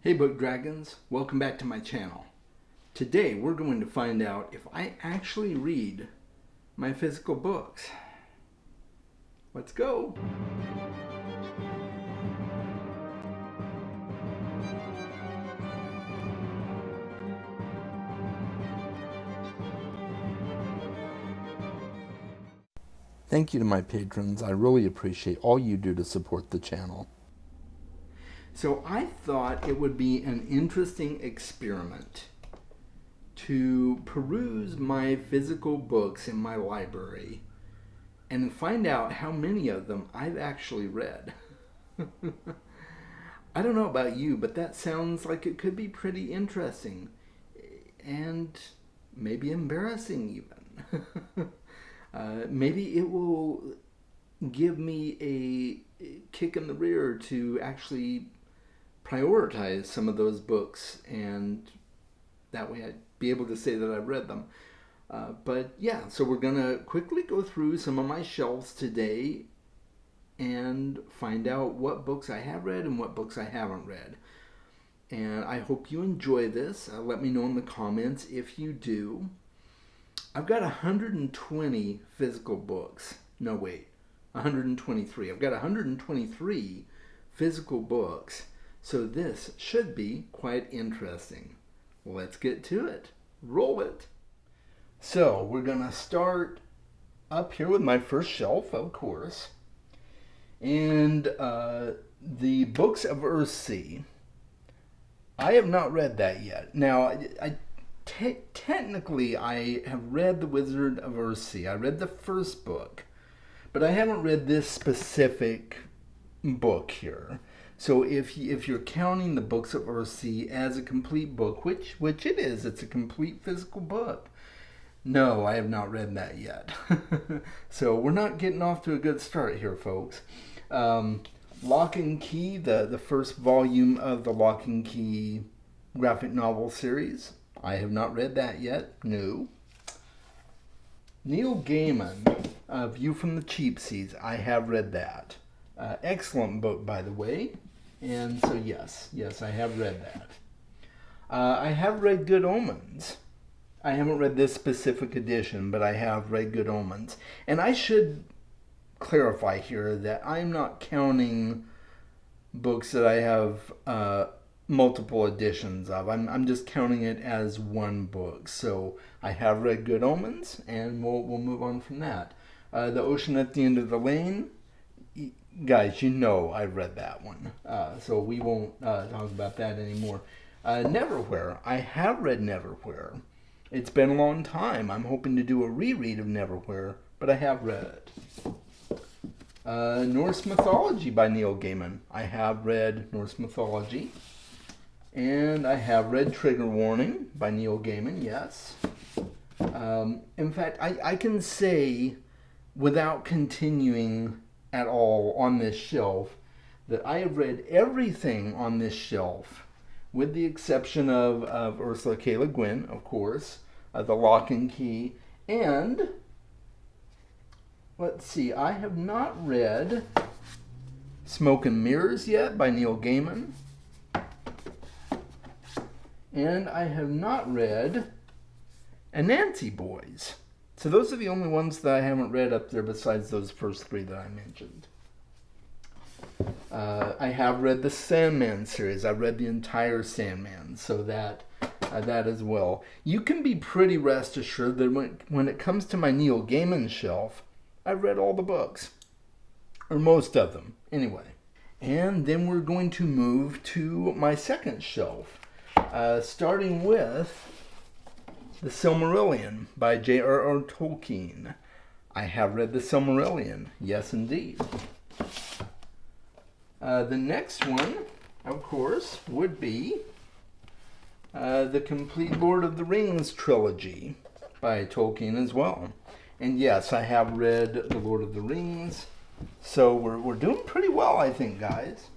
Hey book dragons, welcome back to my channel. Today we're going to find out if I actually read my physical books. Let's go! Thank you to my patrons. I really appreciate all you do to support the channel. So I thought it would be an interesting experiment to peruse my physical books in my library and find out how many of them I've actually read. I don't know about you, but that sounds like it could be pretty interesting and maybe embarrassing even. Maybe it will give me a kick in the rear to actually prioritize some of those books, and that way I'd be able to say that I've read them. But yeah, so we're going to quickly go through some of my shelves today and find out what books I have read and what books I haven't read. And I hope you enjoy this. Let me know in the comments if you do. I've got 120 physical books. No, wait. 123. I've got 123 physical books. So this should be quite interesting. Let's get to it. Roll it. So we're going to start up here with my first shelf, of course. And the Books of Earthsea. I have not read that yet. Now, technically, I have read The Wizard of Earthsea. I read the first book, but I haven't read this specific book here. So if you're counting the Books of Earthsea as a complete book, which it is, it's a complete physical book. No, I have not read that yet. So we're not getting off to a good start here, folks. Lock and Key, the first volume of the Lock and Key graphic novel series. I have not read that yet. No. Neil Gaiman, View from the Cheap Seats. I have read that. Excellent book, by the way. And so yes, I have read that. I have read Good Omens. I haven't read this specific edition, but I have read Good Omens. And I should clarify here that I'm not counting books that I have multiple editions of. I'm just counting it as one book. So I have read Good Omens, and we'll move on from that. The Ocean at the End of the Lane. Guys, you know I've read that one. So we won't talk about that anymore. Neverwhere. I have read Neverwhere. It's been a long time. I'm hoping to do a reread of Neverwhere, but I have read it. Norse Mythology by Neil Gaiman. I have read Norse Mythology. And I have read Trigger Warning by Neil Gaiman, yes. In fact, I can say, without continuing at all on this shelf, that I have read everything on this shelf, with the exception of Ursula K. Le Guin, of course, the Lock and Key, and let's see, I have not read Smoke and Mirrors yet by Neil Gaiman. And I have not read Anansi Boys. So those are the only ones that I haven't read up there besides those first three that I mentioned. I have read the Sandman series. I've read the entire Sandman, so that as well. You can be pretty rest assured that when it comes to my Neil Gaiman shelf, I've read all the books. Or most of them, anyway. And then we're going to move to my second shelf. Starting with The Silmarillion by J.R.R. Tolkien. I have read The Silmarillion. Yes, indeed. The next one, of course, would be the complete Lord of the Rings trilogy by Tolkien as well. And yes, I have read The Lord of the Rings. So we're doing pretty well, I think, guys.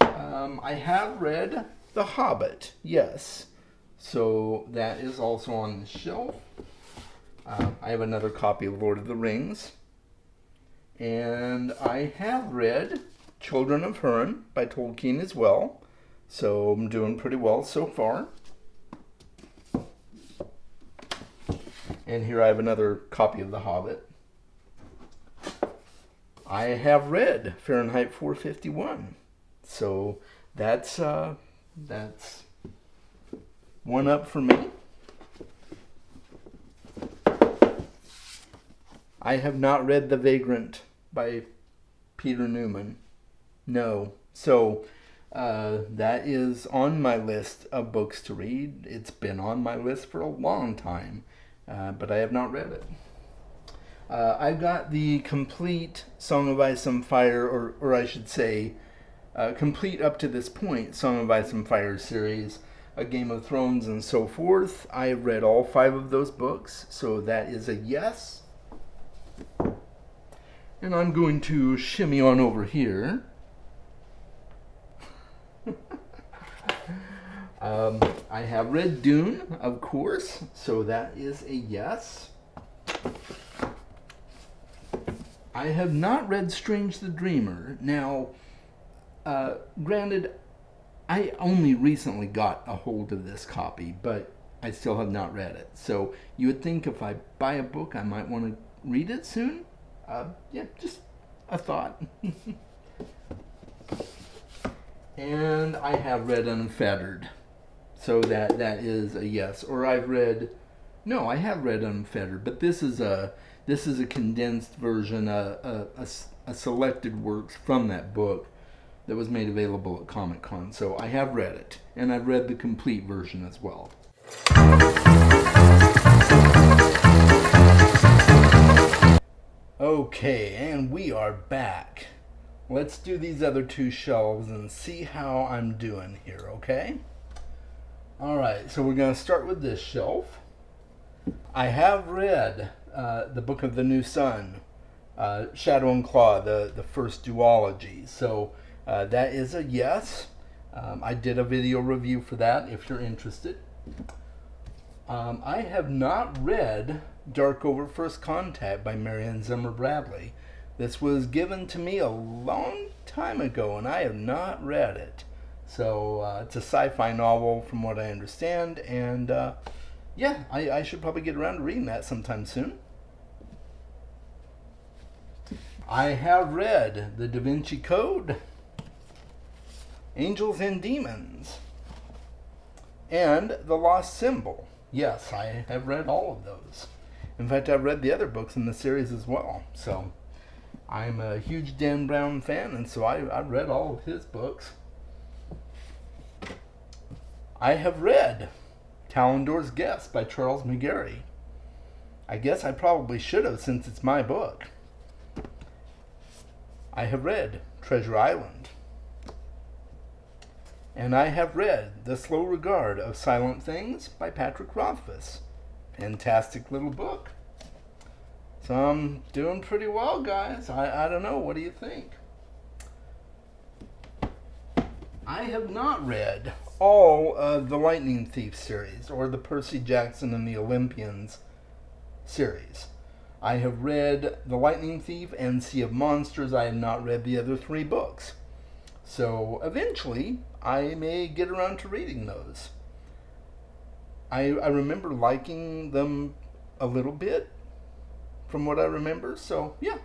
I have read The Hobbit, yes. So that is also on the shelf. I have another copy of Lord of the Rings. And I have read Children of Hurin by Tolkien as well. So I'm doing pretty well so far. And here I have another copy of The Hobbit. I have read Fahrenheit 451. So that's one up for me. I have not read The Vagrant by Peter Newman. No. So that is on my list of books to read. It's been on my list for a long time, but I have not read it. I got the complete Song of Ice and Fire, or I should say, complete up to this point, Song of Ice and Fire series, A Game of Thrones, and so forth. I have read all 5 of those books, so that is a yes. And I'm going to shimmy on over here. I have read Dune, of course, so that is a yes. I have not read Strange the Dreamer. Now, granted, I only recently got a hold of this copy, but I still have not read it. So you would think if I buy a book, I might want to read it soon. Yeah, just a thought. And I have read Unfettered. So that is a yes. Or I have read Unfettered, but this is a condensed version, a selected works from that book that was made available at Comic-Con. So I have read it, and I've read the complete version as well. Okay, and we are back. Let's do these other 2 shelves and see how I'm doing here, okay? Alright, so we're going to start with this shelf. I have read the Book of the New Sun, Shadow and Claw, the first duology. So that is a yes. I did a video review for that if you're interested. I have not read Dark Over First Contact by Marion Zimmer Bradley. This was given to me a long time ago, and I have not read it. So it's a sci-fi novel from what I understand, and yeah, I should probably get around to reading that sometime soon. I have read The Da Vinci Code, Angels and Demons, and The Lost Symbol. Yes, I have read all of those. In fact, I've read the other books in the series as well. So I'm a huge Dan Brown fan, and so I've read all of his books. I have read Talendor's Guest by Charles McGarry. I guess I probably should have, since it's my book. I have read Treasure Island. And I have read The Slow Regard of Silent Things by Patrick Rothfuss. Fantastic little book. So I'm doing pretty well, guys. I don't know. What do you think? I have not read all of the Lightning Thief series or the Percy Jackson and the Olympians series. I have read The Lightning Thief and Sea of Monsters. I have not read the other 3 books. So eventually, I may get around to reading those. I remember liking them a little bit, from what I remember, so yeah.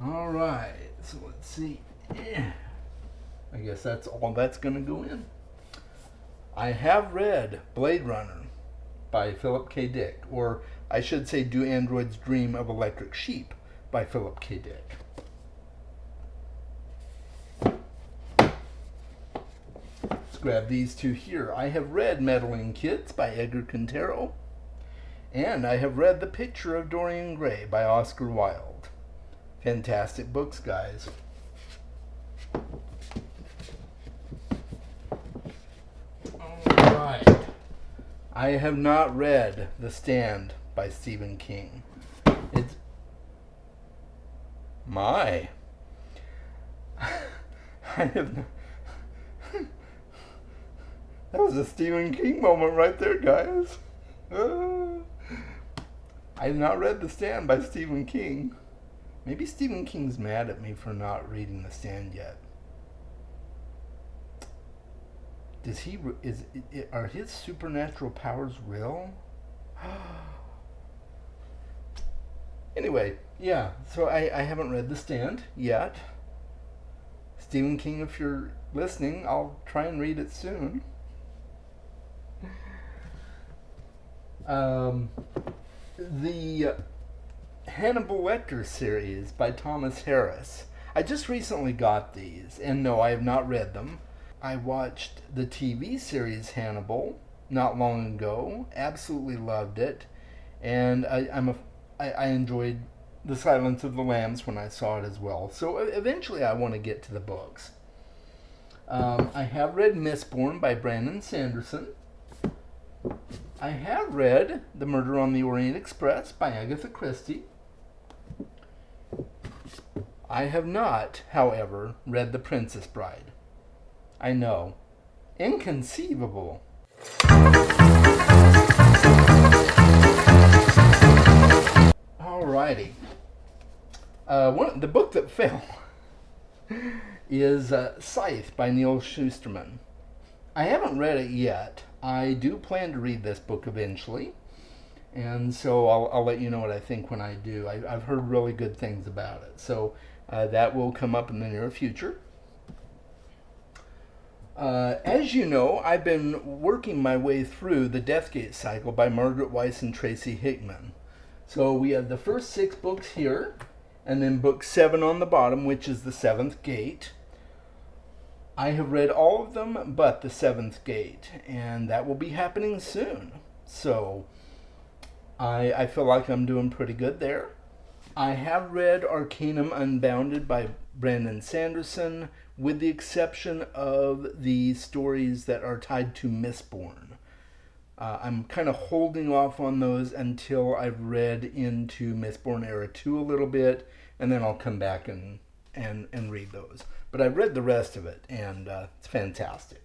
Alright, so let's see. I guess that's all that's going to go in. I have read Blade Runner by Philip K. Dick, or I should say Do Androids Dream of Electric Sheep by Philip K. Dick. Let's grab these 2 here. I have read Meddling Kids by Edgar Quintero, and I have read The Picture of Dorian Gray by Oscar Wilde. Fantastic books, guys. Alright. I have not read The Stand by Stephen King. It's... My. I have not... That was a Stephen King moment right there, guys. I have not read The Stand by Stephen King. Maybe Stephen King's mad at me for not reading The Stand yet. Are his supernatural powers real? Anyway, yeah, so I haven't read The Stand yet. Stephen King, if you're listening, I'll try and read it soon. The Hannibal Lecter series by Thomas Harris. I just recently got these, and no, I have not read them. I watched the TV series Hannibal not long ago. Absolutely loved it, and I enjoyed The Silence of the Lambs when I saw it as well. So eventually, I want to get to the books. I have read Mistborn by Brandon Sanderson. I have read The Murder on the Orient Express by Agatha Christie. I have not, however, read The Princess Bride. I know. Inconceivable. Alrighty. The book that fell is Scythe by Neil Shusterman. I haven't read it yet. I do plan to read this book eventually, and so I'll let you know what I think when I do. I've heard really good things about it, so that will come up in the near future. As you know, I've been working my way through the Deathgate cycle by Margaret Weiss and Tracy Hickman. So we have the first 6 books here, and then book 7 on the bottom, which is the 7th Gate. I have read all of them but the 7th Gate, and that will be happening soon. So I feel like I'm doing pretty good there. I have read Arcanum Unbounded by Brandon Sanderson, with the exception of the stories that are tied to Mistborn. I'm kind of holding off on those until I've read into Mistborn Era 2 a little bit, and then I'll come back and read those. But I've read the rest of it, and it's fantastic.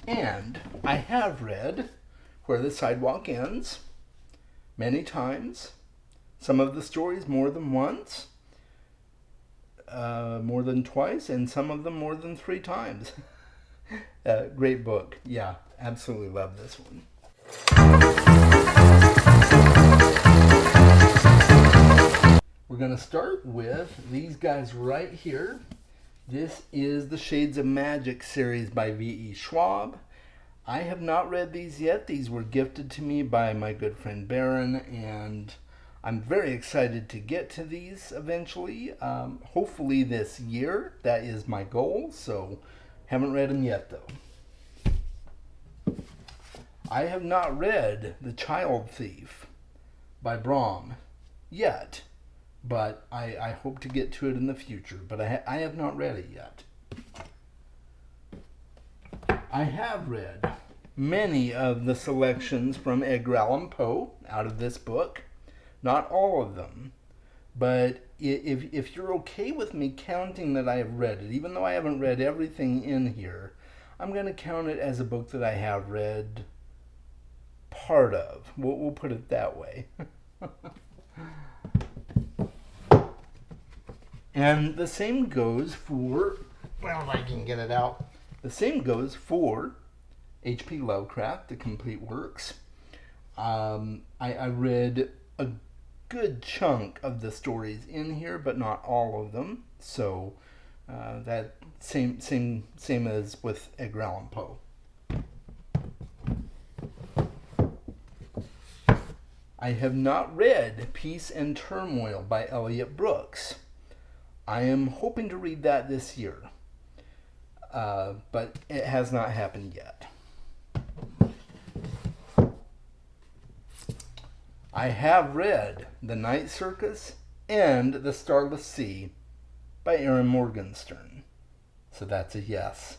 And I have read Where the Sidewalk Ends many times. Some of the stories more than once, more than twice, and some of them more than 3 times. Great book. Yeah, absolutely love this one. We're going to start with these guys right here. This is the Shades of Magic series by V.E. Schwab. I have not read these yet. These were gifted to me by my good friend Baron, and I'm very excited to get to these eventually. Hopefully this year. That is my goal, so haven't read them yet though. I have not read The Child Thief by Brahm yet, but I hope to get to it in the future. But I have not read it yet. I have read many of the selections from Edgar Allan Poe out of this book. Not all of them, but if you're okay with me counting that I have read it, even though I haven't read everything in here, I'm going to count it as a book that I have read part of. We'll put it that way. And the same goes for, well, if I can get it out, the same goes for H.P. Lovecraft, The Complete Works. I read a good chunk of the stories in here, but not all of them. So that same as with Edgar Allan Poe. I have not read Peace and Turmoil by Elliot Brooks. I am hoping to read that this year, but it has not happened yet. I have read The Night Circus and The Starless Sea by Aaron Morgenstern, so that's a yes.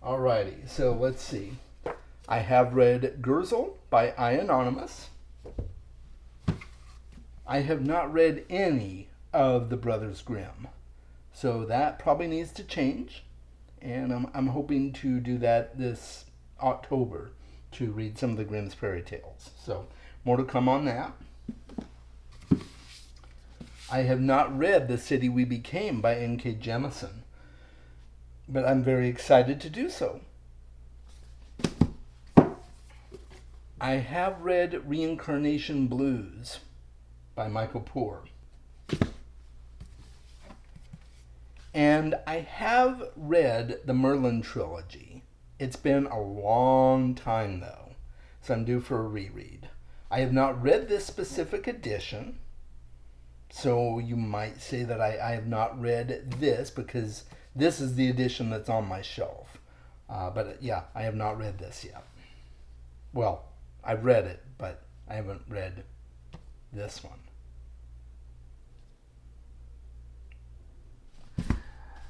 Alrighty, so let's see. I have read Gurzel by I Anonymous. I have not read any of the Brothers Grimm, so that probably needs to change, and I'm hoping to do that this October, to read some of the Grimm's fairy tales. So more to come on that. I have not read The City We Became by N.K. Jemisin, but I'm very excited to do so. I have read Reincarnation Blues by Michael Poore. And I have read the Merlin trilogy. It's been a long time though, so I'm due for a reread. I have not read this specific edition, so you might say that I have not read this because this is the edition that's on my shelf. But yeah, I have not read this yet. Well, I've read it, but I haven't read this one.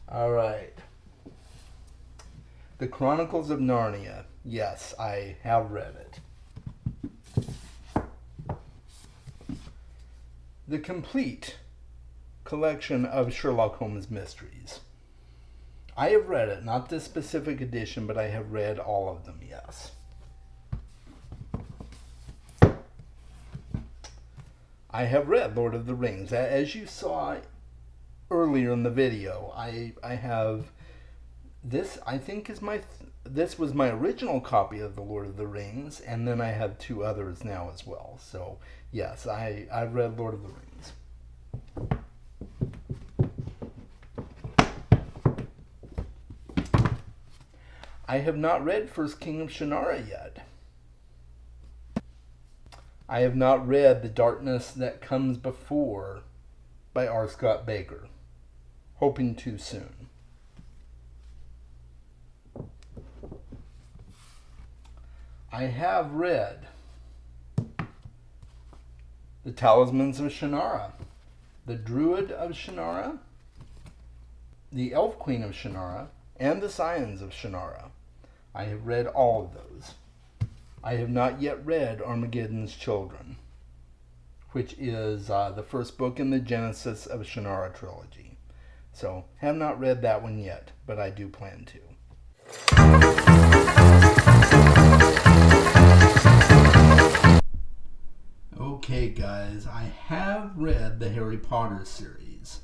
All right. The Chronicles of Narnia. Yes, I have read it. The complete collection of Sherlock Holmes mysteries. I have read it, not this specific edition, but I have read all of them, yes. I have read Lord of the Rings. As you saw earlier in the video, I have this, I think is this was my original copy of the Lord of the Rings, and then I have 2 others now as well. So yes, I've read Lord of the Rings. I have not read First King of Shannara yet. I have not read The Darkness That Comes Before by R. Scott Baker. Hoping to soon. I have read The Talismans of Shannara, The Druid of Shannara, The Elf Queen of Shannara, and The Scions of Shannara. I have read all of those. I have not yet read Armageddon's Children, which is the first book in the Genesis of Shannara trilogy. So, have not read that one yet, but I do plan to. Okay, guys, I have read the Harry Potter series.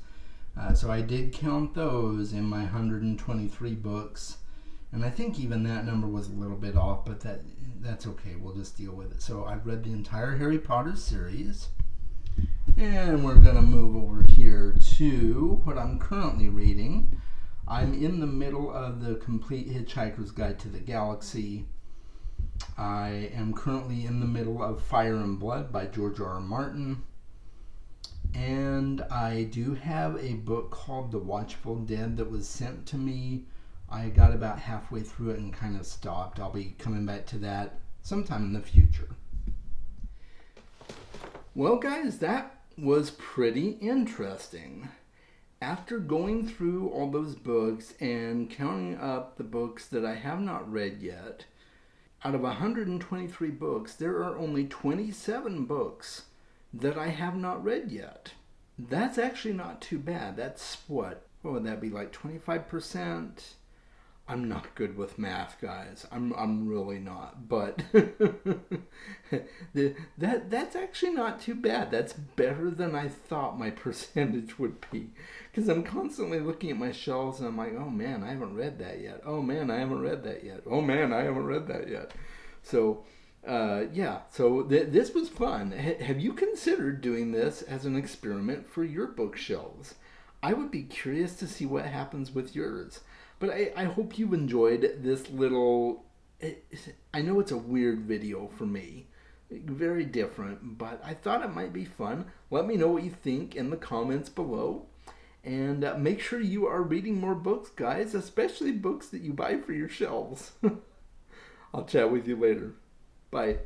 So I did count those in my 123 books. And I think even that number was a little bit off, but that's okay. We'll just deal with it. So I've read the entire Harry Potter series. And we're going to move over here to what I'm currently reading. I'm in the middle of the Complete Hitchhiker's Guide to the Galaxy. I am currently in the middle of Fire and Blood by George R. R. Martin. And I do have a book called The Watchful Dead that was sent to me. I got about halfway through it and kind of stopped. I'll be coming back to that sometime in the future. Well, guys, that was pretty interesting. After going through all those books and counting up the books that I have not read yet, out of 123 books, there are only 27 books that I have not read yet. That's actually not too bad. That's what would that be, like 25%? I'm not good with math, guys. I'm really not. But that's actually not too bad. That's better than I thought my percentage would be. Because I'm constantly looking at my shelves and I'm like, oh man, I haven't read that yet. Oh man, I haven't read that yet. Oh man, I haven't read that yet. So, yeah. So this was fun. Have you considered doing this as an experiment for your bookshelves? I would be curious to see what happens with yours. But I hope you enjoyed this little... I know it's a weird video for me. Very different, but I thought it might be fun. Let me know what you think in the comments below. And make sure you are reading more books, guys, especially books that you buy for your shelves. I'll chat with you later. Bye.